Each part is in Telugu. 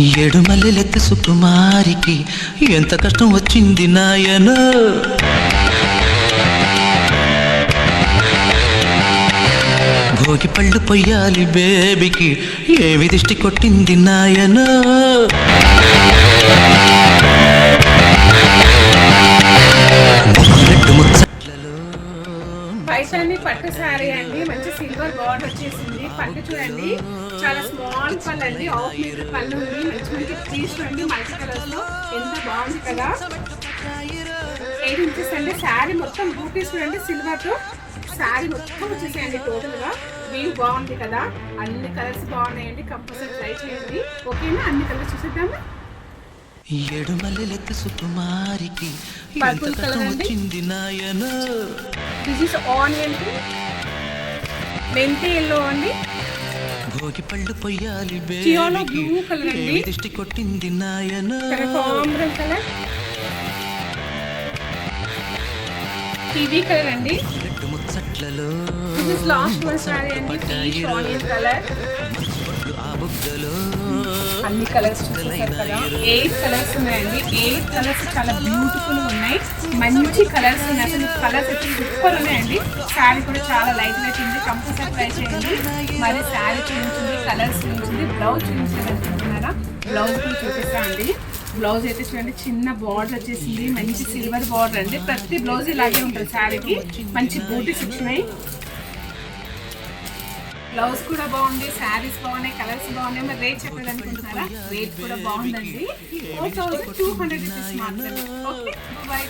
ఏడుమల్లెలెత్తి సుకుమారికి ఎంత కష్టం వచ్చింది నాయనో. భోగి పళ్ళు పొయ్యాలి బేబీకి ఏమి దిష్టి కొట్టింది నాయనో. పైసాని పట్టు సారీ అండి, మంచి సిల్వర్ బార్డర్ వచ్చేసింది. పళ్ళు చూడండి, చాలా స్మాల్ పళ్ళు అండి, హాఫ్ మీటర్ పళ్ళు ఉంది. మంచి మంచి పీస్ చూడండి, మల్టీ కలర్స్ లో ఎంత బాగుంది కదా. 8 ఇంచెస్ అండి. శారీ మొత్తం బూటీస్ చూడండి, సిల్వర్ తో శారీ మొత్తం వచ్చేసాయండి. టోటల్ గా వ్యూ బాగుంది కదా. అన్ని కలర్స్ బాగున్నాయండి, కంపల్సరీ ట్రై చేయండి. ఓకేనా, అన్ని కలర్స్ చూసేద్దాము. ఏడుమల్లెలెత్తి సుకుమారికి పర్పుల్ కలర్ అండి, దిస్ ఇస్ ఆనియన్ మెంతి ఎల్లో అండి. భోగి పళ్ళు పొయ్యాలి చియోలో బ్లూ కలర్ అండి, దిష్టి కొట్టింది నాయనో. కాంబ్రన్ కలర్, టీవీ కలర్ అండి. ముచ్చట్లలో this is last one sorry అండి, పీచ్ ఆనియన్ కలర్. అన్ని కలర్స్ చూసేసారు కదా. 8 కలర్స్ ఉన్నాయండి. 8 కలర్స్ చాలా బ్యూటిఫుల్ ఉన్నాయి, మంచి కలర్స్ ఉన్నాయి. అసలు కలర్స్ అయితే సూపర్ ఉన్నాయండి. శారీ కూడా చాలా లైట్ వెయిట్ ఉంది, కంపల్సరీ ట్రై చేయండి. మరి శారీ చూపించింది, కలర్స్ చూపించింది, బ్లౌజ్ చూపించింది అనుకుంటున్నారా? బ్లౌజ్ కూడా చూపిస్తా అండి. బ్లౌజ్ అయితే చూడండి, చిన్న బార్డర్ వచ్చేసింది, మంచి సిల్వర్ బార్డర్ అండి. ప్రతి బ్లౌజ్ ఇలాగే ఉంటుంది శారీకి. మంచి బూటీస్ వచ్చినాయి. బ్లౌజ్ కూడా బాగుంది, శారీస్ బాగున్నాయి, కలర్స్ బాగున్నాయి. మరి రేట్ చెప్పాలి అనుకుంటున్నారా? రేట్ కూడా బాగుందండి. 4200 రూపీస్ మాత్రమే. Okay, by.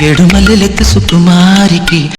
ఏడుమల్లెలెత్తి సుకుమారికి